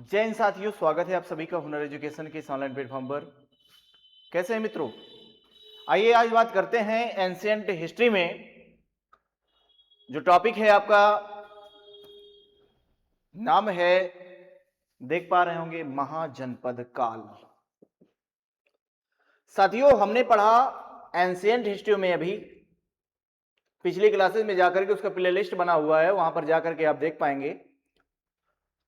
जय हिंद साथियों, स्वागत है आप सभी का हुनर एजुकेशन के इस ऑनलाइन प्लेटफॉर्म पर। कैसे हैं मित्रों? आइए आज बात करते हैं एंशिएंट हिस्ट्री में। जो टॉपिक है आपका नाम है, देख पा रहे होंगे, महाजनपद काल। साथियों, हमने पढ़ा एंशिएंट हिस्ट्री में अभी पिछली क्लासेस में जाकर के, उसका प्ले लिस्ट बना हुआ है, वहां पर जाकर के आप देख पाएंगे।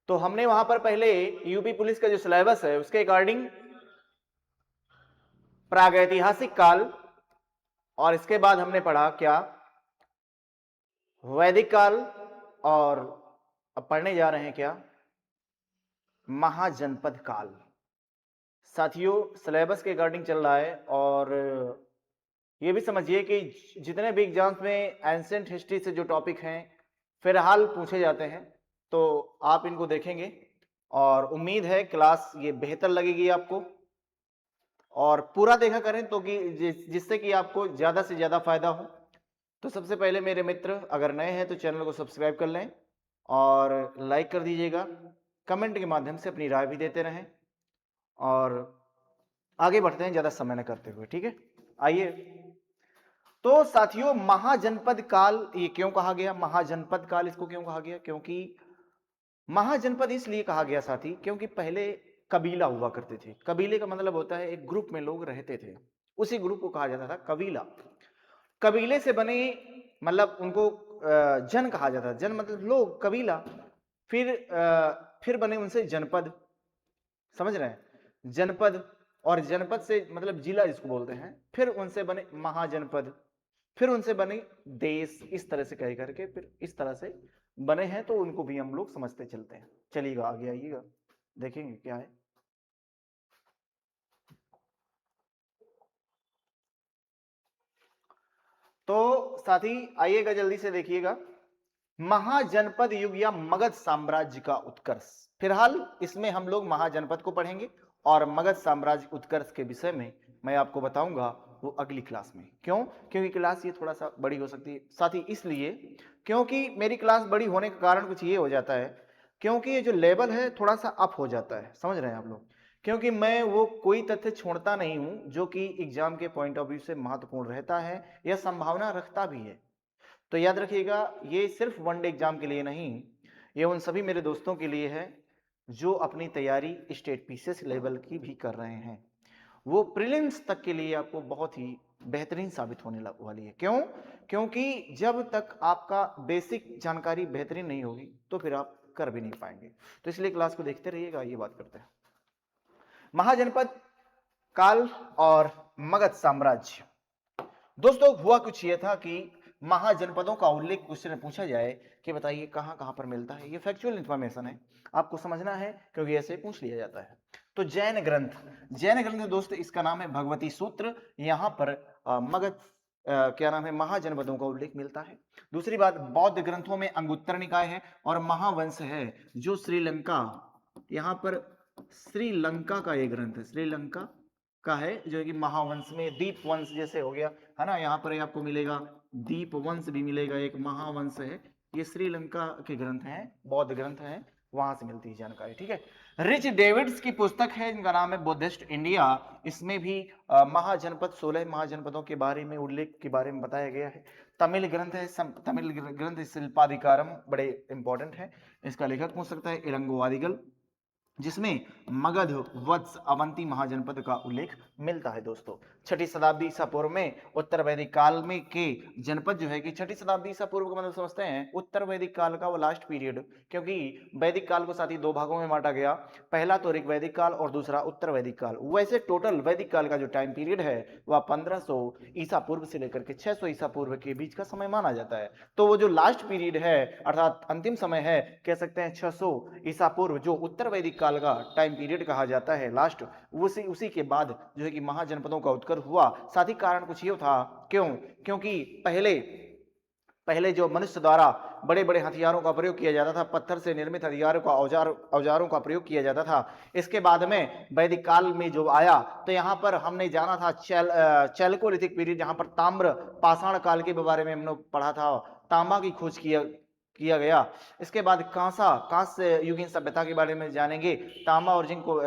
तो हमने वहां पर पहले यूपी पुलिस का जो सिलेबस है उसके अकॉर्डिंग प्रागैतिहासिक काल, और इसके बाद हमने पढ़ा क्या, वैदिक काल, और अब पढ़ने जा रहे हैं क्या, महाजनपद काल। साथियों, सिलेबस के अकॉर्डिंग चल रहा है, और ये भी समझिए कि जितने भी एग्जाम्स में एंशिएंट हिस्ट्री से जो टॉपिक हैं फिलहाल पूछे जाते हैं, तो आप इनको देखेंगे और उम्मीद है क्लास ये बेहतर लगेगी आपको, और पूरा देखा करें तो कि जिससे कि आपको ज़्यादा से ज़्यादा फायदा हो। तो सबसे पहले मेरे मित्र अगर नए हैं तो चैनल को सब्सक्राइब कर लें और लाइक कर दीजिएगा, कमेंट के माध्यम से अपनी राय भी देते रहें, और आगे बढ़ते हैं ज़्यादा समय न करते हुए। ठीक है, आइए। तो साथियों, महाजनपद काल ये क्यों कहा गया, महाजनपद काल इसको क्यों कहा गया? क्योंकि महाजनपद इसलिए कहा गया साथी, क्योंकि पहले कबीला हुआ करते थे। कबीले का मतलब होता है एक ग्रुप में लोग रहते थे, उसी ग्रुप को कहा जाता था कबीला। कबीले से बने, मतलब उनको जन कहा जाता है। जन मतलब लोग, कबीला। फिर बने उनसे जनपद, समझ रहे हैं, जनपद। और जनपद से मतलब जिला जिसको बोलते हैं, फिर उनसे बने महाजनपद, फिर उनसे बने देश। इस तरह से कह करके फिर इस तरह से बने हैं, तो उनको भी हम लोग समझते चलते हैं। चलिएगा आगे आइएगा, देखेंगे क्या है। तो साथी आइएगा, जल्दी से देखिएगा, महाजनपद युग या मगध साम्राज्य का उत्कर्ष। फिलहाल इसमें हम लोग महाजनपद को पढ़ेंगे, और मगध साम्राज्य उत्कर्ष के विषय में मैं आपको बताऊंगा वो अगली क्लास में। क्यों? क्योंकि क्लास ये थोड़ा सा बड़ी हो सकती है साथी, इसलिए क्योंकि मेरी क्लास बड़ी होने का कारण कुछ ये हो जाता है, क्योंकि ये जो लेवल है थोड़ा सा अप हो जाता है, समझ रहे हैं आप लोग। क्योंकि मैं वो कोई तथ्य छोड़ता नहीं हूं जो कि एग्जाम के पॉइंट ऑफ व्यू से महत्वपूर्ण रहता है या संभावना रखता भी है। तो याद रखिएगा, ये सिर्फ वनडे एग्जाम के लिए नहीं, ये उन सभी मेरे दोस्तों के लिए है जो अपनी तैयारी स्टेट पीसीएस लेवल की भी कर रहे हैं। वो प्रीलिम्स तक के लिए आपको बहुत ही बेहतरीन साबित होने वाली है। क्यों? क्योंकि जब तक आपका बेसिक जानकारी बेहतरीन नहीं होगी तो फिर आप कर भी नहीं पाएंगे। तो इसलिए क्लास को देखते रहिएगा। ये बात करते हैं महाजनपद काल और मगध साम्राज्य। दोस्तों, हुआ कुछ ये था कि महाजनपदों का उल्लेख क्वेश्चन पूछा जाए कि बताइए कहां कहां पर मिलता है। ये फैक्चुअल इंफॉर्मेशन है, आपको समझना है, क्योंकि ऐसे पूछ लिया जाता है। तो जैन ग्रंथ दोस्त, इसका नाम है भगवती सूत्र। यहां पर मगध क्या नाम है, महाजनपदों का उल्लेख मिलता है। दूसरी बात, बौद्ध ग्रंथों में अंगुत्तर निकाय है और महावंश है, जो श्रीलंका, यहां पर श्रीलंका का ये ग्रंथ है, श्रीलंका का है, जो है कि महावंश में दीप वंश जैसे हो गया है ना, यहाँ पर आपको मिलेगा दीप वंश भी मिलेगा, एक महावंश है। ये श्रीलंका के ग्रंथ हैं, बौद्ध ग्रंथ हैं, वहां से मिलती है जानकारी। ठीक है, रिच डेविड्स की पुस्तक है, इनका नाम है बुद्धिस्ट इंडिया। इसमें भी महाजनपद, 16 महाजनपदों के बारे में उल्लेख के बारे में बताया गया है। तमिल ग्रंथ है, तमिल ग्रंथ शिल्पाधिकारम, बड़े इंपॉर्टेंट है। इसका लेखक हो सकता है इरंगोवादिगल, जिसमें मगध, वत्स, अवंती महाजनपद का उल्लेख मिलता है। दोस्तों, छठी शताब्दी ईसा पूर्व में उत्तर वैदिक काल में के जनपद जो है कि छठी शताब्दी ईसा पूर्व का मतलब समझते हैं उत्तर वैदिक काल का वो लास्ट पीरियड, क्योंकि वैदिक काल को साथ ही दो भागों में बांटा गया, पहला तो ऋग वैदिक काल और दूसरा उत्तर वैदिक काल। वैसे टोटल वैदिक काल का जो टाइम पीरियड है वह 1500 ईसा पूर्व से लेकर के 600 ईसा पूर्व के बीच का समय माना जाता है। तो वो जो लास्ट पीरियड है, अर्थात अंतिम समय है, कह सकते हैं 600 ईसा पूर्व, जो उत्तर वैदिक काल का टाइम पीरियड कहा जाता है लास्ट, उसी के बाद जो है कि महाजनपदों का उत्कर्ष हुआ। साथ ही कारण कुछ ये था, क्यों? क्योंकि पहले जो मनुष्य द्वारा बड़े बड़े हथियारों का प्रयोग किया जाता था, पत्थर से निर्मित हथियारों का औजारों का प्रयोग किया जाता था। इसके बाद में वैदिक काल में जो आया, तो यहाँ पर हमने जाना था चैल्कोलिथिक पीरियड, जहाँ पर ताम्र पाषाण काल के बारे में हमने पढ़ा था, तांबा की खोज किया गया। इसके बाद कांस्य युगीन सभ्यता के बारे में जानेंगे। तांबा और जिंक को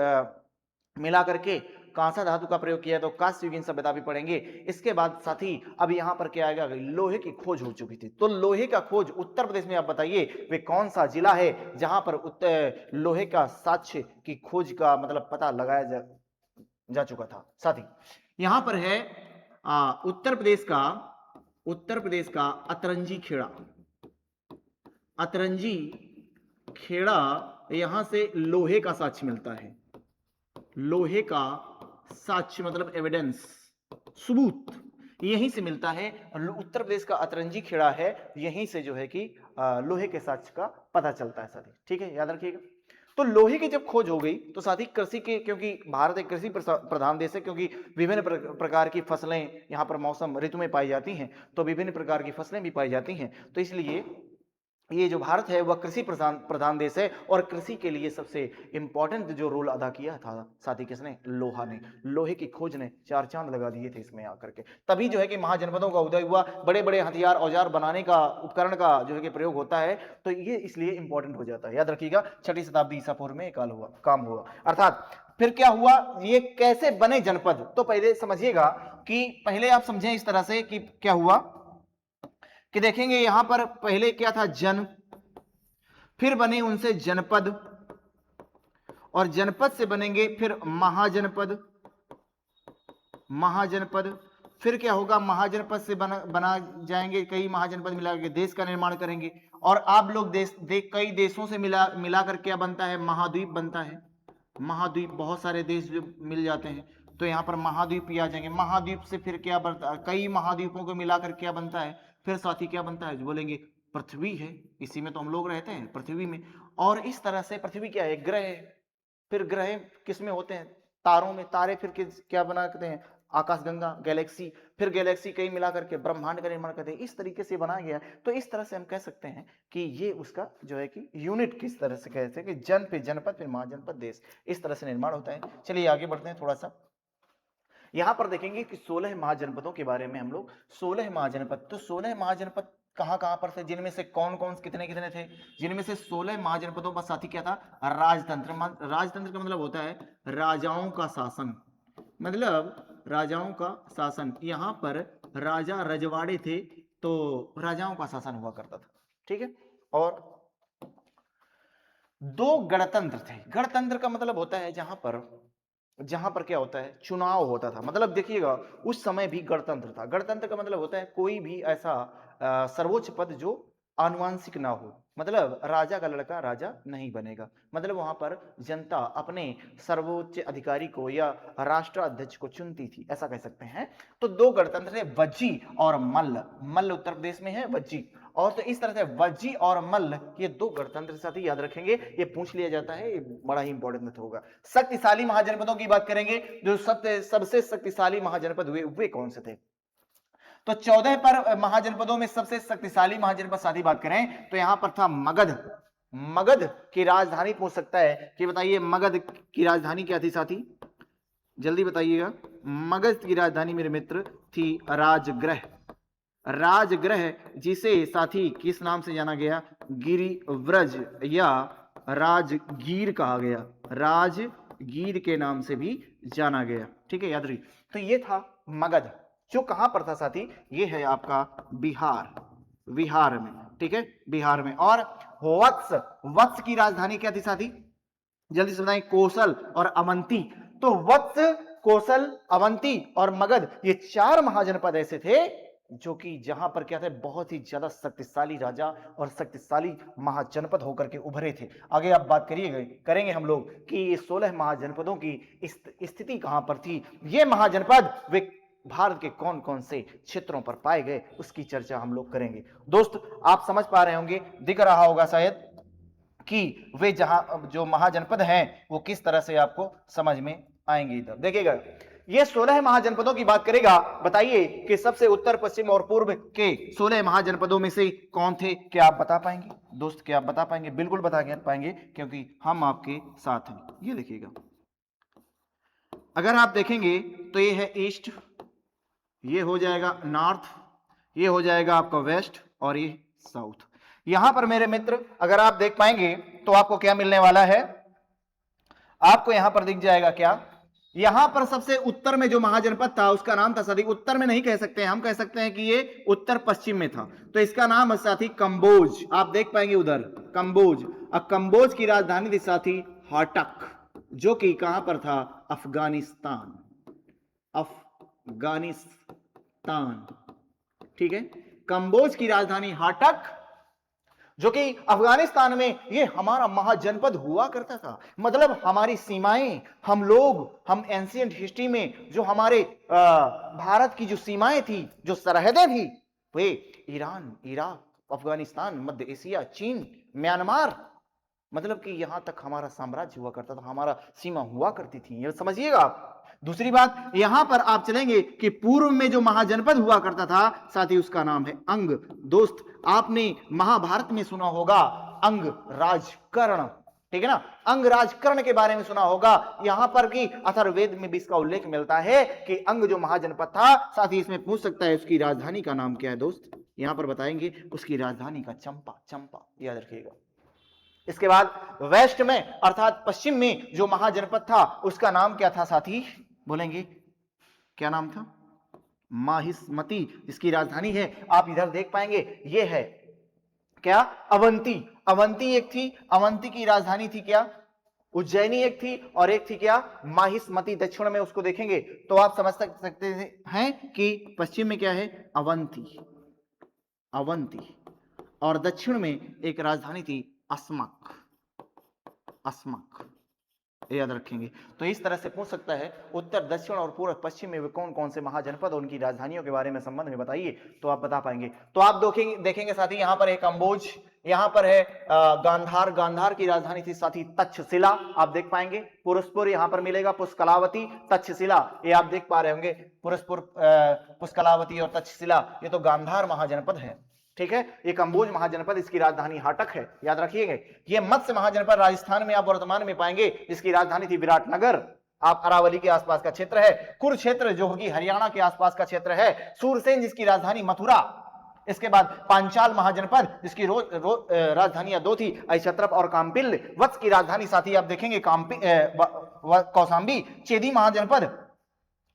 मिला करके कांसा धातु का प्रयोग किया, तो कांस्य युगीन सभ्यता भी पढ़ेंगे। इसके बाद साथी अब यहाँ पर क्या आएगा, लोहे की खोज हो चुकी थी, तो लोहे का खोज उत्तर प्रदेश में आप बताइए वे कौन सा जिला है जहां पर लोहे का साक्ष्य की खोज का मतलब पता लगाया जा चुका था। साथी यहां पर है उत्तर प्रदेश का अतरंजी खेड़ा। अतरंजी खेड़ा, यहां से लोहे का साक्ष्य मिलता है। लोहे का साक्ष्य मतलब एविडेंस, सबूत यहीं से मिलता है। उत्तर प्रदेश का अतरंजी खेड़ा है, यहीं से जो है कि लोहे के साक्ष्य का पता चलता है साथी। ठीक है, याद रखिएगा। तो लोहे की जब खोज हो गई तो साथी कृषि के, क्योंकि भारत एक कृषि प्रधान देश है, क्योंकि विभिन्न प्रकार की फसलें यहाँ पर मौसम ऋतु में पाई जाती हैं, तो विभिन्न प्रकार की फसलें भी पाई जाती हैं, तो इसलिए ये जो भारत है वह कृषि प्रधान देश है। और कृषि के लिए सबसे इंपॉर्टेंट जो रोल अदा किया था साथी किसने, लोहा ने। लोहे की खोज ने 4 चांद लगा दिए थे इसमें आकर के, तभी जो है कि महाजनपदों का उदय हुआ। बड़े बड़े हथियार औजार बनाने का उपकरण का जो है कि प्रयोग होता है, तो ये इसलिए इंपॉर्टेंट हो जाता है। याद रखिएगा, 6वीं शताब्दी ईसा पूर्व में काम हुआ। अर्थात फिर क्या हुआ, ये कैसे बने जनपद, तो पहले समझिएगा कि पहले आप समझें इस तरह से कि क्या हुआ कि देखेंगे यहां पर पहले क्या था, जन, फिर बने उनसे जनपद, और जनपद से बनेंगे फिर महाजनपद। महाजनपद फिर क्या होगा, महाजनपद से बना जाएंगे कई महाजनपद मिला के देश का निर्माण करेंगे। और आप लोग कई देशों से मिला कर क्या बनता है, महाद्वीप बनता है। महाद्वीप, बहुत सारे देश जो मिल जाते हैं, तो यहाँ पर महाद्वीप भी आ जाएंगे। महाद्वीप से फिर क्या बनता है, कई महाद्वीपों को मिलाकर क्या बनता है, फिर साथी क्या बनता है, जो बोलेंगे पृथ्वी है, इसी में तो हम लोग रहते हैं, पृथ्वी में। और इस तरह से पृथ्वी क्या है, ग्रह है। फिर ग्रह किस में होते हैं, तारों में। तारे फिर क्या बनाते हैं, आकाशगंगा, गैलेक्सी। फिर गैलेक्सी कई मिलाकर के ब्रह्मांड का निर्माण करते हैं। इस तरीके से बनाया गया। तो इस तरह से हम कह सकते हैं कि ये उसका जो है कि यूनिट किस तरह से कहते हैं कि जन फिर जनपद फिर महाजनपद देश, इस तरह से निर्माण होता है। चलिए आगे बढ़ते हैं थोड़ा सा। यहां पर देखेंगे कि 16 महाजनपदों के बारे में हम लोग, 16 महाजनपद, तो 16 महाजनपद कहां कहां पर थे, जिनमें से कौन कौन कितने कितने थे, जिनमें से 16 महाजनपदों पर साथी क्या था, राजतंत्र। राजतंत्र का मतलब होता है राजाओं का शासन, मतलब राजाओं का शासन। यहां पर राजा रजवाड़े थे, तो राजाओं का शासन हुआ करता था। ठीक है, और 2 गणतंत्र थे। गणतंत्र का मतलब होता है जहां पर क्या होता है, चुनाव होता था। मतलब देखिएगा, उस समय भी गणतंत्र था। गणतंत्र का मतलब होता है कोई भी ऐसा सर्वोच्च पद जो आनुवांशिक ना हो, मतलब राजा का लड़का राजा नहीं बनेगा। मतलब वहां पर जनता अपने सर्वोच्च अधिकारी को या राष्ट्राध्यक्ष को चुनती थी, ऐसा कह सकते हैं। तो 2 गणतंत्र थे, वज्जी और मल्ल। मल्ल उत्तर प्रदेश में है, वज्जी। और तो इस तरह से वज्जी और मल्ल, ये 2 गणतंत्र साथी याद रखेंगे, ये पूछ लिया जाता है, ये बड़ा ही इंपॉर्टेंट होगा। शक्तिशाली महाजनपदों की बात करेंगे, जो सबसे शक्तिशाली महाजनपद हुए वे कौन से थे। तो 14 पर महाजनपदों में सबसे शक्तिशाली महाजनपद साथी बात करें तो यहां पर था मगध। मगध की राजधानी पूछ सकता है कि बताइए मगध की राजधानी क्या थी साथी, जल्दी बताइएगा। मगध की राजधानी मेरे मित्र थी राजगृह। राजगृह, जिसे साथी किस नाम से जाना गया, गिरिव्रज या राजगीर कहा गया। राजगीर के नाम से भी जाना गया। ठीक है, याद रखिए। तो ये था मगध, जो कहां पर था साथी, ये है आपका बिहार में। ठीक है, बिहार में। और वत्स की राजधानी क्या थी साथी, जल्दी से बताएं। कौशल और अवंती। तो वत्स, कौशल, अवंती और मगध, ये 4 महाजनपद ऐसे थे जो कि जहां पर क्या थे, बहुत ही ज्यादा शक्तिशाली राजा और शक्तिशाली महाजनपद होकर के उभरे थे। आगे आप बात करेंगे हम लोग कि ये 16 महाजनपदों की स्थिति कहां पर थी। ये महाजनपद वे भारत के कौन कौन से क्षेत्रों पर पाए गए, उसकी चर्चा हम लोग करेंगे। दोस्त आप समझ पा रहे होंगे, दिख रहा होगा शायद कि वे जो महाजनपद हैं वो किस तरह से आपको समझ में आएंगे। इधर देखिएगा, ये 16 महाजनपदों की बात करेगा। बताइए कि सबसे उत्तर पश्चिम और पूर्व के 16 महाजनपदों में से कौन थे, क्या आप बता पाएंगे दोस्त, क्या आप बता पाएंगे, बिल्कुल बता पाएंगे क्योंकि हम आपके साथ हैं। ये देखिएगा, अगर आप देखेंगे तो ये है ईस्ट, ये हो जाएगा नॉर्थ, ये हो जाएगा आपका वेस्ट और ये साउथ। यहां पर मेरे मित्र अगर आप देख पाएंगे तो आपको क्या मिलने वाला है, आपको यहां पर दिख जाएगा क्या, यहां पर सबसे उत्तर में जो महाजनपद था उसका नाम था साथी, उत्तर में नहीं कह सकते हैं हम, कह सकते हैं कि ये उत्तर पश्चिम में था, तो इसका नाम है साथी कंबोज। आप देख पाएंगे उधर कंबोज। अब कंबोज की राजधानी थी साथी हाटक, जो कि कहां पर था, अफगानिस्तान, अफगानिस्तान, ठीक है। कंबोज की राजधानी हाटक जो कि अफगानिस्तान में ये हमारा महाजनपद हुआ करता था। मतलब हमारी सीमाएं, हम लोग, हम एंशिएंट हिस्ट्री में जो हमारे भारत की जो सीमाएं थी, जो सरहदें थी, वे ईरान, इराक, अफगानिस्तान, मध्य एशिया, चीन, म्यांमार, मतलब कि यहां तक हमारा साम्राज्य हुआ करता था, हमारा सीमा हुआ करती थी, ये समझिएगा आप। दूसरी बात, यहां पर आप चलेंगे कि पूर्व में जो महाजनपद हुआ करता था साथ ही उसका नाम है अंग। दोस्त आपने महाभारत में सुना होगा अंग राजकर्ण, ठीक है ना, अंग राजकर्ण के बारे में सुना होगा। यहां पर कि अथर्ववेद में भी इसका उल्लेख मिलता है कि अंग जो महाजनपद था, साथ ही इसमें पूछ सकता है उसकी राजधानी का नाम क्या है दोस्त, यहां पर बताएंगे उसकी राजधानी का चंपा, चंपा याद रखिएगा। इसके बाद वेस्ट में अर्थात पश्चिम में जो महाजनपद था उसका नाम क्या था साथी, बोलेंगे क्या नाम था, माहिष्मती, जिसकी राजधानी है आप इधर देख पाएंगे, ये है क्या, अवंती। अवंती एक थी, अवंती की राजधानी थी क्या, उज्जैनी एक थी, और एक थी क्या, माहिष्मती। दक्षिण में उसको देखेंगे तो आप समझ सकते हैं कि पश्चिम में क्या है, अवंती, अवंती, और दक्षिण में एक राजधानी थी अस्मक, अस्मक, याद रखेंगे। तो इस तरह से पूछ सकता है उत्तर, दक्षिण और पूर्व, पश्चिम में कौन कौन से महाजनपद और उनकी राजधानियों के बारे में संबंध में बताइए, तो आप बता पाएंगे। तो आप देखेंगे साथी, यहां पर है कंबोज, यहां पर है गांधार, गांधार की राजधानी थी साथी तक्षशिला, आप देख पाएंगे। पुरस्पुर यहां पर मिलेगा, पुष्कलावती, तक्षशिला, ये आप देख पा रहे होंगे, पुरस्पुर, पुष्कलावती और तक्षशिला, ये तो गांधार महाजनपद है, ठीक है। ये कंबोज महाजनपद, इसकी राजधानी हाटक है, याद रखिएगा। ये मत्स्य महाजनपद राजस्थान में आप वर्तमान में पाएंगे, जिसकी राजधानी थी विराटनगर, आप अरावली के आसपास का क्षेत्र है। कुरुक्षेत्र जो कि हरियाणा के आसपास का क्षेत्र है। सूरसेन जिसकी राजधानी मथुरा। इसके बाद पांचाल महाजनपद जिसकी राजधानियां दो थी, अक्षत्रप और काम्पिल। वत्स की राजधानी साथी आप देखेंगे कौशाम्बी। चेदी महाजनपद,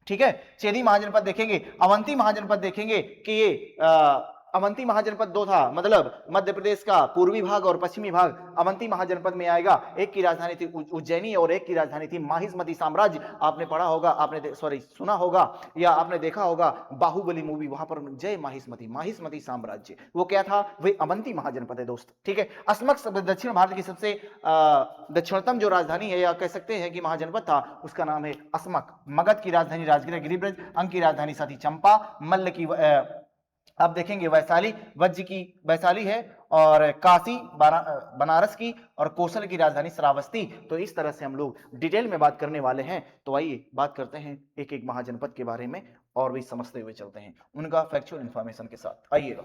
ठीक है, चेदी महाजनपद देखेंगे। अवंती महाजनपद देखेंगे कि ये अवंती महाजनपद दो था, मतलब मध्य प्रदेश का पूर्वी भाग और पश्चिमी भाग अवंती महाजनपद में आएगा। एक की राजधानी थी उज्जैनी और एक की राजधानी थी माहिष्मती साम्राज्य। आपने पढ़ा होगा, आपने सुना होगा या आपने देखा होगा बाहुबली मूवी, वहां पर जय माहिष्मती, माहिष्मती साम्राज्य, वो क्या था, वही अवंती महाजनपद है दोस्त, ठीक है। अस्मक दक्षिण भारत की सबसे दक्षिणतम जो राजधानी है या कह सकते हैं कि महाजनपद था, उसका नाम है अस्मक। मगध की राजधानी राजगीर गिरिब्रज। अंग की राजधानी साथी चंपा। मल्ल की आप देखेंगे वैशाली, वज्र की वैशाली है, और काशी बनारस की, और कौशल की राजधानी श्रावस्ती। तो इस तरह से हम लोग डिटेल में बात करने वाले हैं। तो आइए बात करते हैं एक एक महाजनपद के बारे में और भी समझते हुए चलते हैं उनका फैक्चुअल इंफॉर्मेशन के साथ। आइएगा,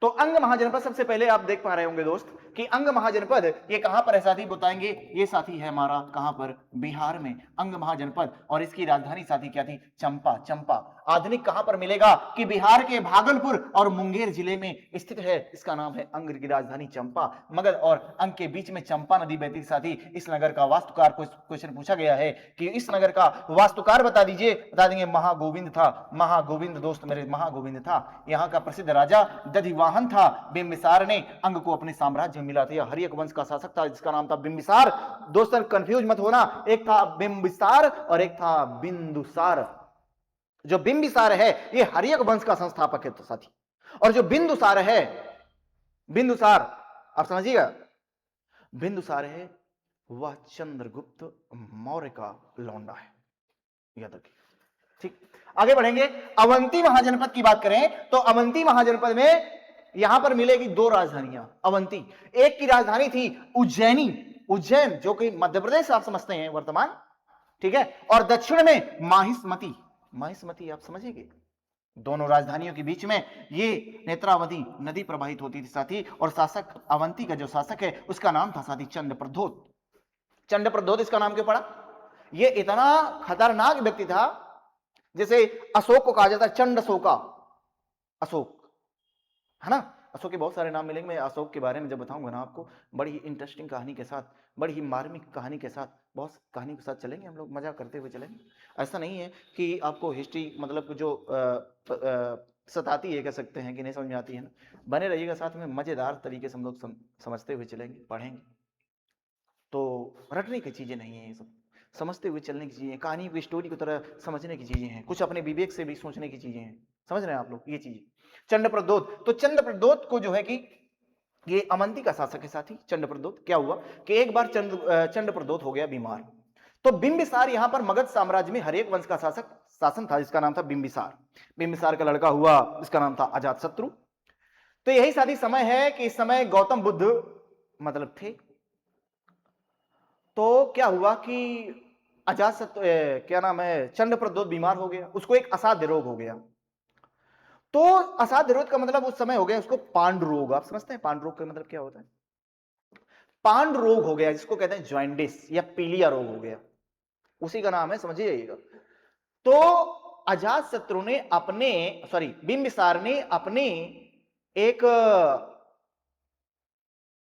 तो अंग महाजनपद सबसे पहले आप देख पा रहे होंगे दोस्त कि अंग महाजनपद ये कहां पर है साथी, बताएंगे। ये साथी है हमारा कहां पर, बिहार में अंग महाजनपद, और इसकी राजधानी साथी क्या थी, चंपा, चंपा। आधुनिक कहां पर मिलेगा कि बिहार के भागलपुर और मुंगेर जिले में स्थित है, इसका नाम है अंग की राजधानी चंपा। मगध और अंग के बीच में चंपा नदी बहती साथी। इस नगर का वास्तुकार, क्वेश्चन पूछा गया है कि इस नगर का वास्तुकार बता दीजिए, बता देंगे महागोविंद था। महागोविंद दोस्त मेरे, महागोविंद था। यहाँ का प्रसिद्ध राजा दधिवाहन था। बिंबिसार ने अंग को अपने साम्राज्य में मिला था। हर्यक वंश का शासक था जिसका नाम था बिंबिसार। दोस्तों कंफ्यूज मत होना, एक था बिंबिसार और एक था बिंदुसार। जो बिंबिसार है ये हर्यक वंश का संस्थापक है तो साथी, और जो बिंदुसार है, बिंदुसार आप समझिएगा, बिंदुसार है वह चंद्रगुप्त मौर्य का लौंडा है, याद रखिए, ठीक। आगे बढ़ेंगे, अवंती महाजनपद की बात करें तो अवंती महाजनपद में यहां पर मिलेगी दो राजधानियां अवंती। एक की राजधानी थी उज्जैनी, उज्जैन जो कि मध्य प्रदेश आप समझते हैं वर्तमान, ठीक है, और दक्षिण में माहिष्मती, माहिष्मती आप समझेंगे। दोनों राजधानियों के बीच में ये नेत्रावती नदी प्रवाहित होती थी साथी, और शासक अवंती का जो शासक है उसका नाम था साथी चंद्रप्रद्योत। चंद्रप्रद्योत इसका नाम क्यों पड़ा, ये इतना खतरनाक व्यक्ति था, जैसे अशोक को कहा जाता है चंड अशोका, अशोक है ना, अशोक के बहुत सारे नाम मिलेंगे, मैं अशोक के बारे में जब बताऊंगा ना आपको, बड़ी ही इंटरेस्टिंग कहानी के साथ, बड़ी ही मार्मिक कहानी के साथ, बहुत कहानी के साथ चलेंगे हम लोग, मजा करते हुए चलेंगे। ऐसा नहीं है कि आपको हिस्ट्री मतलब जो सताती है कह सकते हैं कि नहीं समझ में आती है ना, बने रहिएगा साथ में, मजेदार तरीके से हम लोग समझते हुए चलेंगे, पढ़ेंगे। तो रटने की चीजें नहीं है ये सब, समझते हुए चलने की चीजें, कहानी की स्टोरी की तरह समझने की चीजें हैं, कुछ अपने विवेक से भी सोचने की चीजें हैं, समझ रहे हैं आप लोग ये चीजें। चंद्रप्रद्योत, तो चंद्रप्रद्योत को जो है कि ये अवंती का शासक है साथी। चंद्रप्रद्योत क्या हुआ कि एक बार चंद्रप्रद्योत हो गया बीमार, तो बिंबिसार यहां पर मगध साम्राज्य में हर एक वंश का शासन था जिसका नाम था बिंबिसार। बिंबिसार का लड़का हुआ, इसका नाम था अजातशत्रु। तो यही साथी समय है कि इस समय गौतम बुद्ध मतलब थे। तो क्या हुआ कि क्या नाम है, चंद्रप्रद्योत बीमार हो गया, उसको एक असाध्य रोग हो गया। तो असाध्य रोग का मतलब उस समय हो गया उसको पांडु रोग। आप समझते हैं पांडु रोग का मतलब क्या होता है? पांडु रोग हो गया, जिसको कहते हैं जॉइंडिस या पीलिया रोग हो गया, उसी का नाम है, समझिएगा। तो अजात शत्रु ने अपने बिंबिसार ने अपने एक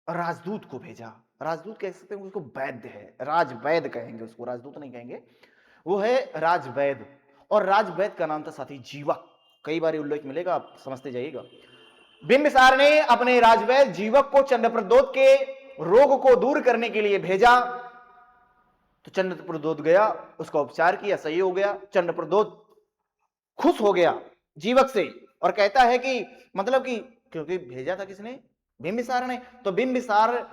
राजदूत को भेजा। राजदूत कह सकते हैं उसको, वैद्य है, राजवैद्य कहेंगे उसको, राजदूत नहीं कहेंगे, वो है राजवैद्य। और राजवैद्य का नाम था साथी जीवक। कई बार उल्लेख मिलेगा, आप समझते जाइएगा। बिंबिसार ने अपने राजवैद्य जीवक को चंद्रप्रद्योत के रोग को दूर करने के लिए भेजा। तो चंद्रप्रद्योत गया, उसका उपचार किया, सही हो गया। चंद्रप्रद्योत खुश हो गया जीवक से और कहता है कि मतलब कि क्योंकि भेजा था किसने? बिंबिसार ने। तो बिंबिसार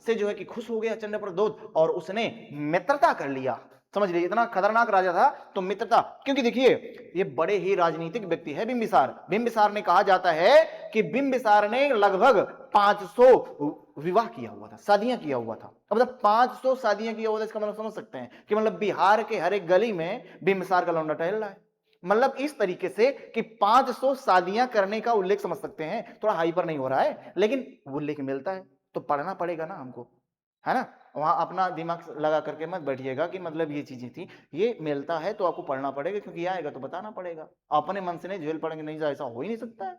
से जो है कि खुश हो गया चंद्रप्रद्योत और उसने मित्रता कर लिया। समझ लीजिए, इतना खतरनाक राजा था तो मित्रता, क्योंकि देखिए ये बड़े ही राजनीतिक व्यक्ति है बिंबिसार। बिंबिसार ने, कहा जाता है कि बिंबिसार ने लगभग 500 विवाह किया हुआ था, शादियां किया हुआ था। मतलब 500 शादियां किया हुआ था, इसका मतलब समझ सकते हैं कि मतलब बिहार के हर एक गली में बिंबिसार का लौंडा टहल रहा है। मतलब इस तरीके से कि 500 शादियां करने का उल्लेख समझ सकते हैं। थोड़ा हाइपर नहीं हो रहा है, लेकिन उल्लेख मिलता है तो पढ़ना पड़ेगा ना हमको, है ना। वहां अपना दिमाग लगा करके मत बैठिएगा कि मतलब ये चीजें थी, ये मिलता है तो आपको पढ़ना पड़ेगा, क्योंकि आएगा तो बताना पड़ेगा। अपने मन से नहीं झेल पड़ेंगे, नहीं, ऐसा हो ही नहीं सकता है,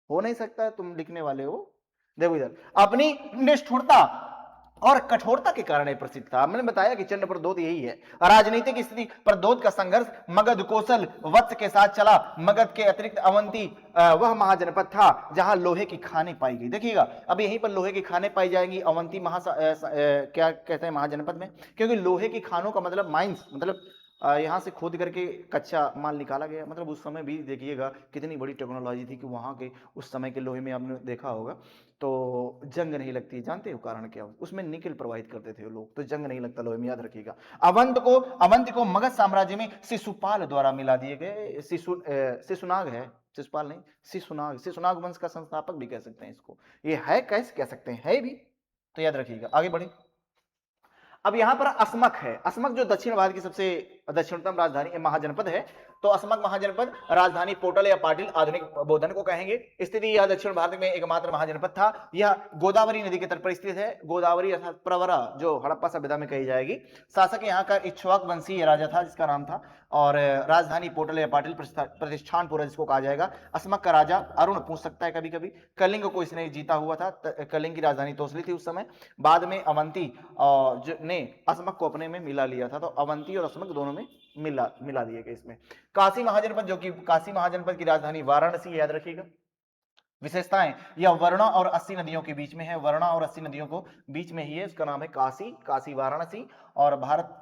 हो नहीं सकता है। तुम लिखने वाले हो, देखो इधर, अपनी निष्ठुरता और कठोरता के कारण प्रसिद्ध था। मैंने बताया कि चंद्रप्रद्योत यही है। राजनीतिक स्थिति, प्रद्योत का संघर्ष मगध कोसल वत्स के साथ चला। मगध के अतिरिक्त अवंती वह महाजनपद था जहां लोहे की खानें पाई गई। देखिएगा, अब यहीं पर लोहे की खानें पाई जाएंगी अवंती क्या कहते हैं महाजनपद में, क्योंकि लोहे की खानों का मतलब माइंस, मतलब यहाँ से खोद करके कच्चा माल निकाला गया। मतलब उस समय भी देखिएगा कितनी बड़ी टेक्नोलॉजी थी कि वहां के उस समय के लोहे में आपने देखा होगा तो जंग नहीं लगती। जानते हो कारण क्या? उसमें निकल प्रवाहित करते थे लोग, तो जंग नहीं लगता लोहे में, याद रखिएगा। अवंत को मगध साम्राज्य में शिशुपाल द्वारा मिला दिए गए। शिशुनाग है, शिशुपाल नहीं, शिशुनाग वंश का संस्थापक भी कह सकते हैं इसको। ये है, कैसे कह सकते हैं, है भी, तो याद रखिएगा। आगे बढ़े। अब यहां पर असमक है। असमक जो दक्षिण भारत की सबसे दक्षिणतम राजधानी महाजनपद है। तो असमक महाजनपद, राजधानी पोटल या पाटिल, आधुनिक बोधन को कहेंगे। स्थिति यह दक्षिण भारत में एकमात्र महाजनपद था। यह गोदावरी नदी के तट पर स्थित है। गोदावरी अर्थात प्रवरा, जो हड़प्पा सभ्यता में कही जाएगी। शासक यहाँ का इक्ष्वाक वंशीय राजा था जिसका नाम था, और राजधानी पोटल या पाटिल, प्रतिष्ठानपुर जिसको कहा जाएगा। असमक का राजा अरुण पूछ सकता है कभी कभी। कलिंग को इसने जीता हुआ था। कलिंग की राजधानी तोसली थी उस समय। बाद में अवंती ने असमक को अपने में मिला लिया था। तो अवंती और असमक दोनों में मिला दिए गए इसमें। काशी महाजनपद, जो कि काशी महाजनपद की राजधानी वाराणसी, याद रखिएगा। विशेषताएं, यह वरुणा और 80 नदियों के बीच में है। वरुणा और 80 नदियों को बीच में ही है, उसका नाम है काशी, काशी वाराणसी। और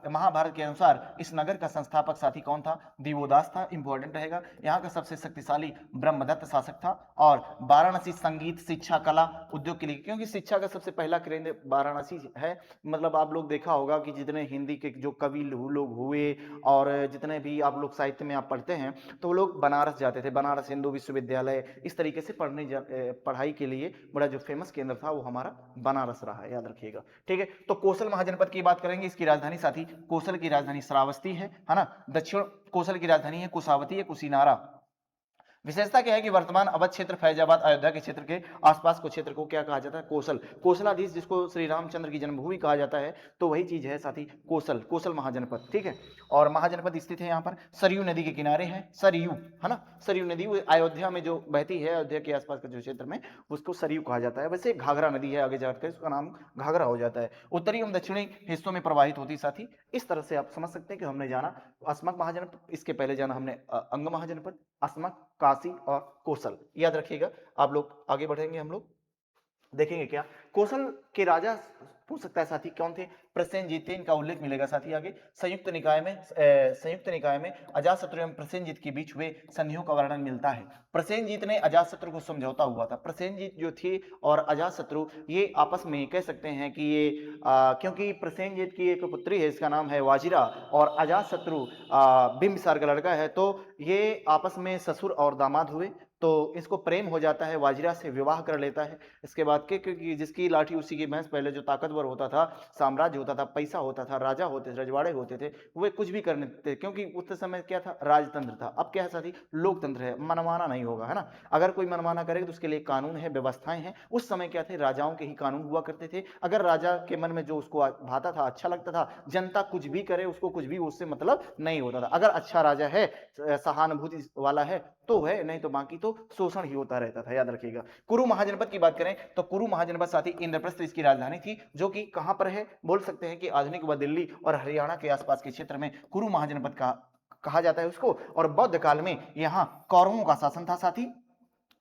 महाभारत के अनुसार इस नगर का संस्थापक साथी कौन था? दिवोदास था। इंपॉर्टेंट रहेगा। यहाँ का सबसे शक्तिशाली ब्रह्मदत्त शासक था। और वाराणसी संगीत, शिक्षा, कला, उद्योग के लिए, क्योंकि शिक्षा का सबसे पहला केंद्र वाराणसी है। मतलब आप लोग देखा होगा कि जितने हिंदी के जो कवि लोग हुए और जितने भी आप लोग साहित्य में आप पढ़ते हैं तो वो लोग बनारस जाते थे। बनारस हिंदू विश्वविद्यालय, इस तरीके से पढ़ाई के लिए बड़ा जो फेमस केंद्र था वो हमारा बनारस रहा है, याद रखिएगा। ठीक है, तो कोसल महाजनपद की बात करेंगे। इसकी राजधानी साथी, कोसल की राजधानी श्रावस्ती है ना। दक्षिण कोसल की राजधानी है कुशावती या कुशीनारा। विशेषता क्या है कि वर्तमान अवध क्षेत्र फैजाबाद अयोध्या के क्षेत्र के आसपास को क्षेत्र को क्या कहा जाता है? कोसल। कोसलाधीश जिसको श्री रामचंद्र की जन्मभूमि कहा जाता है, तो वही चीज है साथी कोसल, कोसल महाजनपद, ठीक है। और महाजनपद स्थित है यहाँ पर सरयू नदी के किनारे है, सरयू, है ना, सरयू नदी वो अयोध्या में जो बहती है, अयोध्या के आसपास के जो क्षेत्र में, उसको सरयू कहा जाता है। वैसे घाघरा नदी है, आगे जाकर उसका नाम घाघरा हो जाता है, उत्तरी एवं दक्षिणी हिस्सों में प्रवाहित होती साथी। इस तरह से आप समझ सकते हैं कि हमने जाना अस्मक महाजनपद, इसके पहले जाना हमने अंग महाजनपद, अस्मक, काशी और कोसल, याद रखिएगा। आप लोग आगे बढ़ेंगे, हम लोग देखेंगे क्या कोसल के राजा पूछ सकता है साथी कौन थे? प्रसेनजीत थे, इनका उल्लेख मिलेगा साथी आगे। संयुक्त निकाय में अजातशत्रु एवं प्रसेनजीत के बीच हुए संधियों का वर्णन मिलता है। प्रसेनजीत ने अजातशत्रु को समझौता हुआ था। प्रसेनजीत जो थे और अजातशत्रु ये आपस में कह सकते हैं कि ये क्योंकि प्रसेनजीत की एक पुत्री है, इसका नाम है वाजिरा, और अजातशत्रु बिंबिसार का लड़का है, तो ये आपस में ससुर और दामाद हुए। तो इसको प्रेम हो जाता है, वाजिरा से विवाह कर लेता है। इसके बाद के क्योंकि जिसकी लाठी उसी की भैंस, पहले जो ताकतवर होता था, साम्राज्य होता था, पैसा होता था, राजा होते थे, रजवाड़े होते थे, वे कुछ भी करने थे, क्योंकि उस समय क्या था, राजतंत्र था। अब क्या है साथी, लोकतंत्र है, मनमाना नहीं होगा, है ना। अगर कोई मनमाना करेगा तो उसके लिए कानून है, व्यवस्थाएं हैं। उस समय क्या थे, राजाओं के ही कानून हुआ करते थे। अगर राजा के मन में जो उसको भाता था, अच्छा लगता था, जनता कुछ भी करे, उसको कुछ भी उससे मतलब नहीं होता था। अगर अच्छा राजा है, सहानुभूति वाला है तो है, नहीं तो बाकी तो शोषण ही होता रहता था, याद रखिएगा। कुरु महाजनपद की बात करें तो कुरु महाजनपद साथी इंद्रप्रस्थ इसकी राजधानी थी, जो कि कहां पर है, बोल सकते हैं कि आधुनिक व दिल्ली और हरियाणा के आसपास के क्षेत्र में कुरु महाजनपद का कहा जाता है उसको। और बौद्ध काल में यहां कौरवों का शासन था साथी।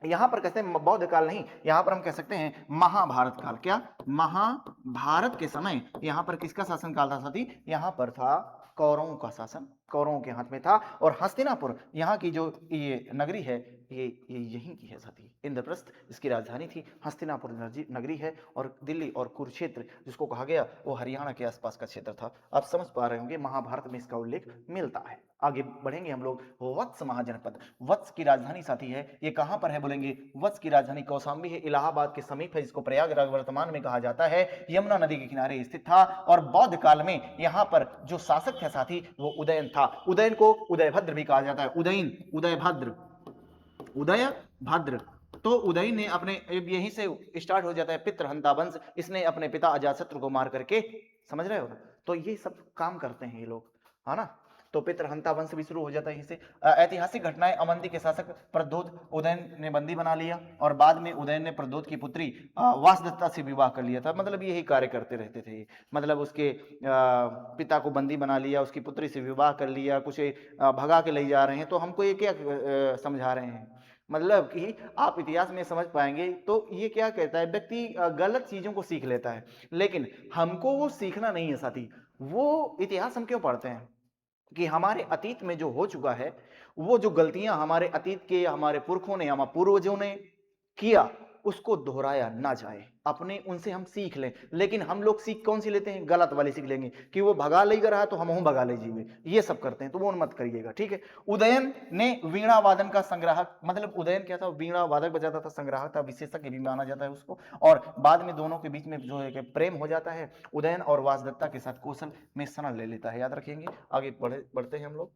यहां पर कहते हैं बौद्ध काल नहीं, यहां पर हम कह सकते हैं महाभारत काल। क्या, महाभारत के समय यहां पर किसका शासन काल था साथी? यहां पर था कौरवों का शासन, कौरवों के हाथ में था। और हस्तिनापुर यहाँ की जो ये नगरी है, ये यहीं की है साथी, इंद्रप्रस्थ इसकी राजधानी थी। हस्तिनापुर नगरी है। और दिल्ली और कुरुक्षेत्र जिसको कहा गया वो हरियाणा के आसपास का क्षेत्र था। आप समझ पा रहे होंगे, महाभारत में इसका उल्लेख मिलता है। आगे बढ़ेंगे हम लोग, वत्स महाजनपद। वत्स की राजधानी साथी है, ये कहां पर है बोलेंगे, वत्स की राजधानी कौशाम्बी है, इलाहाबाद के समीप है, जिसको प्रयागराज वर्तमान में कहा जाता है, यमुना नदी के किनारे स्थित था। और बौद्ध काल में यहां पर जो शासक थे साथी वो उदयन था। उदयन को उदयभद्र भी कहा जाता है, उदयन, उदयभद्र, उदयभद्र। तो उदयन ने अपने, यहीं से स्टार्ट हो जाता है पितृहंता वंश, इसने अपने पिता अजातशत्रु को मार करके, समझ रहे हो ना, तो ये सब काम करते हैं ये लोग, है ना। तो पितृहंता वंश भी शुरू हो जाता है इससे। ऐतिहासिक घटनाएं, अवंती के शासक प्रद्योत उदयन ने बंदी बना लिया, और बाद में उदयन ने प्रद्योत की पुत्री वासदत्ता से विवाह कर लिया था। मतलब यही कार्य करते रहते थे, मतलब उसके पिता को बंदी बना लिया, उसकी पुत्री से विवाह कर लिया, कुछ भगा के ले जा रहे हैं। तो हमको ये क्या समझा रहे हैं, मतलब कि आप इतिहास में समझ पाएंगे। तो ये क्या कहता है, व्यक्ति गलत चीजों को सीख लेता है, लेकिन हमको वो सीखना नहीं है साथी। वो इतिहास हम क्यों पढ़ते हैं कि हमारे अतीत में जो हो चुका है, वो जो गलतियां हमारे अतीत के, हमारे पुरखों ने, हमारे पूर्वजों ने किया, उसको दोहराया ना जाए, अपने उनसे हम सीख लें। लेकिन हम लोग सीख कौन सी लेते हैं, गलत वाली सीख लेंगे, कि वो भगा ले रहा तो हम भगा ले जीवे, ये सब करते हैं, तो वो मत करिएगा, ठीक है। उदयन ने वीणा वादन का संग्राहक, मतलब उदयन क्या था, वीणा वादक बजाता था, संग्राहक था, विशेषज्ञ भी माना जाता है उसको। और बाद में दोनों के बीच में जो है कि प्रेम हो जाता है, उदयन और वासदत्ता के साथ कौशल में शरण ले लेता है, याद रखेंगे। आगे बढ़ते हैं हम लोग।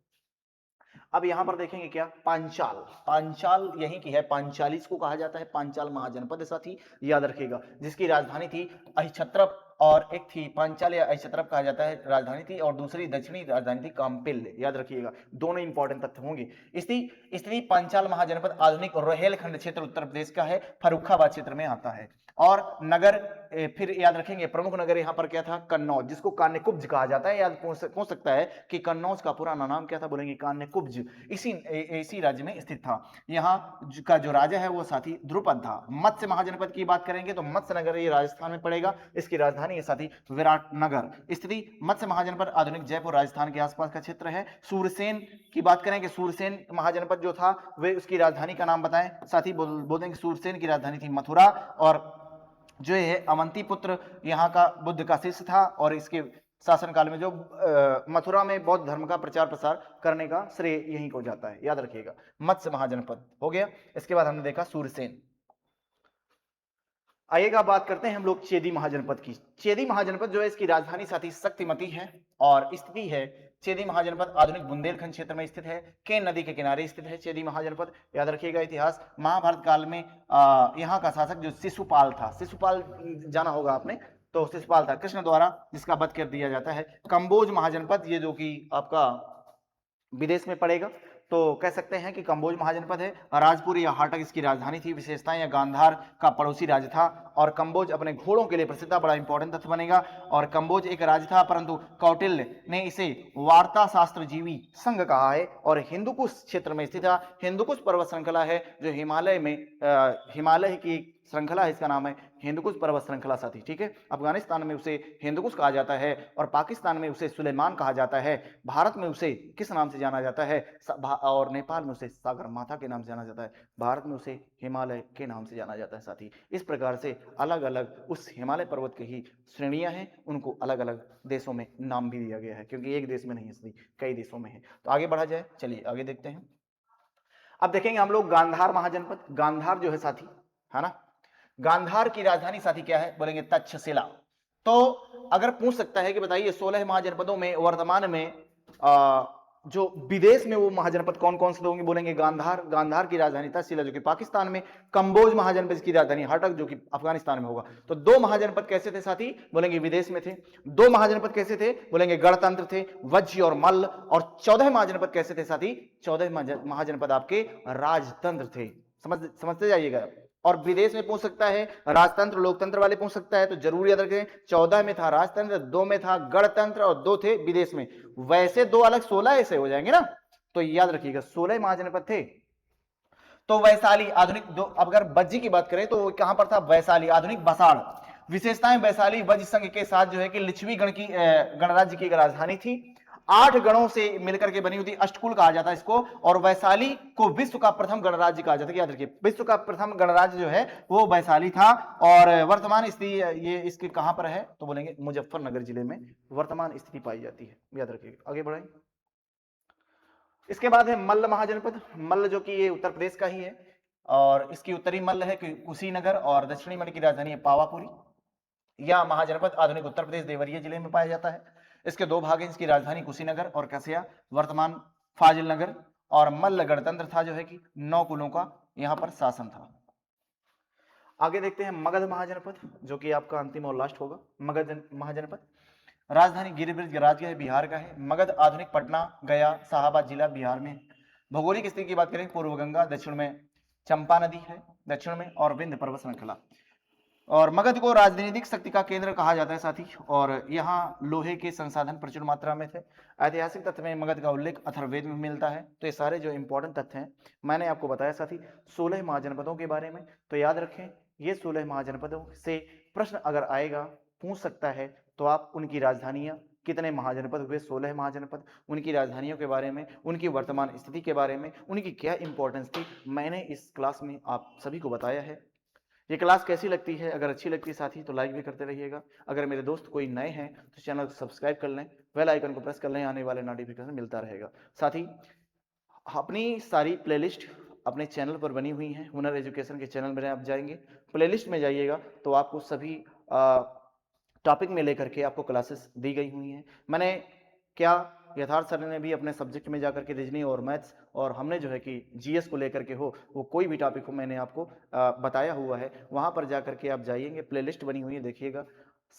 अब यहां पर देखेंगे क्या, पांचाल, पांचाल यहीं की है, पांचाली इसको कहा जाता है, पांचाल महाजनपद साथी, याद रखिएगा, जिसकी राजधानी थी अहिछत्रप, और एक थी पांचाल या अहिछत्रप कहा जाता है राजधानी थी, और दूसरी दक्षिणी राजधानी थी काम्पिल्य, याद रखिएगा, दोनों इंपॉर्टेंट तथ्य होंगे। इसलिए पांचाल महाजनपद आधुनिक रोहेलखंड क्षेत्र उत्तर प्रदेश का है, फर्रुखाबाद क्षेत्र में आता है। और नगर, फिर याद रखेंगे प्रमुख नगर यहां पर क्या था, कन्नौज, जिसको कान्यकुब्ज कहा जाता है। याद हो सकता है कि कन्नौज का पुराना नाम क्या था, बोलेंगे कान्यकुब्ज, इसी राज्य में स्थित था। यहाँ का जो राजा है वो साथी द्रुपद था। मत्स्य महाजनपद की बात करेंगे तो मत्स्य नगर ये राजस्थान में पड़ेगा, इसकी राजधानी है साथी विराटनगर। स्थिति मत्स्य महाजनपद आधुनिक जयपुर राजस्थान के आसपास का क्षेत्र है। सूरसेन की बात करें कि सूरसेन महाजनपद जो था वे उसकी राजधानी का नाम बताएं साथी, बोल देंगे सूरसेन की राजधानी थी मथुरा। और जो है अवंती पुत्र यहाँ का बुद्ध का शिष्य था, और इसके शासनकाल में जो मथुरा में बौद्ध धर्म का प्रचार प्रसार करने का श्रेय यहीं को जाता है, याद रखिएगा। मत्स्य महाजनपद हो गया। इसके बाद हमने देखा सूरसेन। आइएगा बात करते हैं हम लोग चेदी महाजनपद की। चेदी महाजनपद जो है इसकी राजधानी साथी शक्तिमती है, और स्थिति है चेदी महाजनपद आधुनिक बुंदेलखंड क्षेत्र में स्थित है। केन नदी के किनारे स्थित है चेदी महाजनपद। याद रखिएगा इतिहास, महाभारत काल में यहाँ का शासक जो शिशुपाल था, शिशुपाल जाना होगा आपने, तो शिशुपाल था कृष्ण द्वारा जिसका वध कर दिया जाता है। कंबोज महाजनपद ये जो कि आपका विदेश में पड़ेगा, तो कह सकते हैं कि कंबोज महाजनपद है। राजपुर या हाटक इसकी राजधानी थी। विशेषताएं, या गांधार का पड़ोसी राज्य था और कंबोज अपने घोड़ों के लिए प्रसिद्ध था, बड़ा इंपॉर्टेंट तथ्य बनेगा। और कंबोज एक राज्य था, परंतु कौटिल्य ने इसे वार्ता शास्त्रजीवी संघ कहा है और हिंदुकुश क्षेत्र में स्थित था। हिंदुकुश पर्वत श्रृंखला है जो हिमालय में हिमालय की श्रृंखला है, इसका नाम है हिंदुकुश पर्वत श्रृंखला साथी, ठीक है। अफगानिस्तान में उसे हिंदुकुश कहा जाता है और पाकिस्तान में उसे सुलेमान कहा जाता है। भारत में उसे किस नाम से जाना जाता है, और नेपाल में उसे सागरमाथा के नाम से जाना जाता है। भारत में उसे हिमालय के नाम से जाना जाता है साथी। इस प्रकार से अलग अलग उस हिमालय पर्वत की ही श्रेणियां हैं, उनको अलग अलग देशों में नाम भी दिया गया है, क्योंकि एक देश में नहीं है, कई देशों में है। तो आगे बढ़ा जाए, चलिए आगे देखते हैं। अब देखेंगे हम लोग गांधार महाजनपद। गांधार जो है साथी, है ना, गांधार की राजधानी साथी क्या है, बोलेंगे तक्षशिला। तो अगर पूछ सकता है कि बताइए 16 महाजनपदों में वर्तमान में जो विदेश में वो महाजनपद कौन कौन से होंगे, बोलेंगे गांधार। गांधार की राजधानी तक्षशिला जो कि पाकिस्तान में, कंबोज महाजनपद की राजधानी हाटक जो कि अफगानिस्तान में होगा। तो दो महाजनपद कैसे थे साथी, बोलेंगे विदेश में थे। दो महाजनपद कैसे थे, बोलेंगे गणतंत्र थे, वज्य और मल्ल। और 14 महाजनपद कैसे थे साथी, 14 महाजनपद आपके राजतंत्र थे। समझते जाइएगा। और विदेश में पूछ सकता है राजतंत्र लोकतंत्र वाले पूछ सकता है, तो जरूर याद रखें 14 में था राजतंत्र, 2 में था गणतंत्र और 2 थे विदेश में। वैसे 2 अलग 16 ऐसे हो जाएंगे ना, तो याद रखिएगा 16 महाजनपद थे। तो वैशाली आधुनिक दो, अगर बज्जी की बात करें तो कहां पर था, वैशाली आधुनिक बसाड़। विशेषताएं, वैशाली वज्र संघ के साथ जो है कि लिच्छवी गणराज्य की राजधानी थी। 8 गणों से मिलकर के बनी हुई थी, अष्टकुल कहा जाता है इसको। और वैशाली को विश्व का प्रथम गणराज्य कहा जाता है, याद रखिए विश्व का प्रथम गणराज्य जो है वो वैशाली था। और वर्तमान स्थिति ये इसके कहां पर है, तो बोलेंगे मुजफ्फरनगर जिले में वर्तमान स्थिति पाई जाती है, याद रखिएगा। आगे बढ़ाएं। इसके बाद है मल्ल महाजनपद। मल्ल जो कि ये उत्तर प्रदेश का ही है और इसकी उत्तरी मल्ल है कुशीनगर और दक्षिणी मल्ल की राजधानी है पावापुरी। यह महाजनपद आधुनिक उत्तर प्रदेश देवरिया जिले में पाया जाता है। इसके 2 भाग हैं, इसकी राजधानी कुशीनगर और कसिया वर्तमान फाजिल नगर। और मल्ल गणतंत्र था जो है कि 9 कुलों का यहां पर शासन था। आगे देखते हैं मगध महाजनपद जो कि आपका अंतिम और लास्ट होगा। मगध महाजनपद राजधानी गिरिब्रिज राज्य है, बिहार का है। मगध आधुनिक पटना, गया, शाहाबाद जिला बिहार में। भौगोलिक स्थिति की बात करें, पूर्व गंगा, दक्षिण में चंपा नदी है दक्षिण में और विंध्य पर्वत श्रृंखला। और मगध को राजनीतिक शक्ति का केंद्र कहा जाता है साथी, और यहाँ लोहे के संसाधन प्रचुर मात्रा में थे। ऐतिहासिक तथ्य में मगध का उल्लेख अथर्ववेद में मिलता है। तो ये सारे जो इंपॉर्टेंट तथ्य हैं मैंने आपको बताया साथी 16 महाजनपदों के बारे में। तो याद रखें ये 16 महाजनपदों से प्रश्न अगर आएगा, पूछ सकता है, तो आप उनकी राजधानियां, कितने महाजनपद हुए, 16 महाजनपद, उनकी राजधानियों के बारे में, उनकी वर्तमान स्थिति के बारे में, उनकी क्या इंपॉर्टेंस थी, मैंने इस क्लास में आप सभी को बताया है। ये क्लास कैसी लगती है, अगर अच्छी लगती है साथी तो लाइक भी करते रहिएगा। अगर मेरे दोस्त कोई नए हैं तो चैनल को सब्सक्राइब कर लें, बेल आइकन को प्रेस कर लें, आने वाले नोटिफिकेशन मिलता रहेगा। साथी अपनी सारी प्लेलिस्ट अपने चैनल पर बनी हुई हैं, हुनर एजुकेशन के चैनल में आप जाएंगे, प्लेलिस्ट में जाइएगा तो आपको सभी टॉपिक में लेकर के आपको क्लासेस दी गई हुई हैं। मैंने क्या यथार्थ सर ने भी अपने सब्जेक्ट में जाकर के रीजनिंग और मैथ्स और हमने जो है कि जीएस को लेकर के हो, वो कोई भी टॉपिक हो मैंने आपको बताया हुआ है। वहां पर जाकर के आप जाइएंगे, प्लेलिस्ट बनी हुई है, देखिएगा।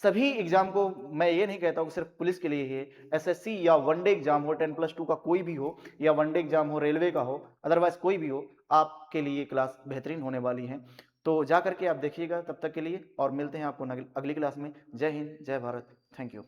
सभी एग्जाम को मैं ये नहीं कहता हूँ सिर्फ पुलिस के लिए ही, एसएससी या वनडे एग्जाम हो, 10+2 का कोई भी हो, या वनडे एग्जाम हो, रेलवे का हो, अदरवाइज कोई भी हो, आपके लिए क्लास बेहतरीन होने वाली है। तो जा करके आप देखिएगा। तब तक के लिए और मिलते हैं आपको अगली क्लास में। जय हिंद, जय भारत, थैंक यू।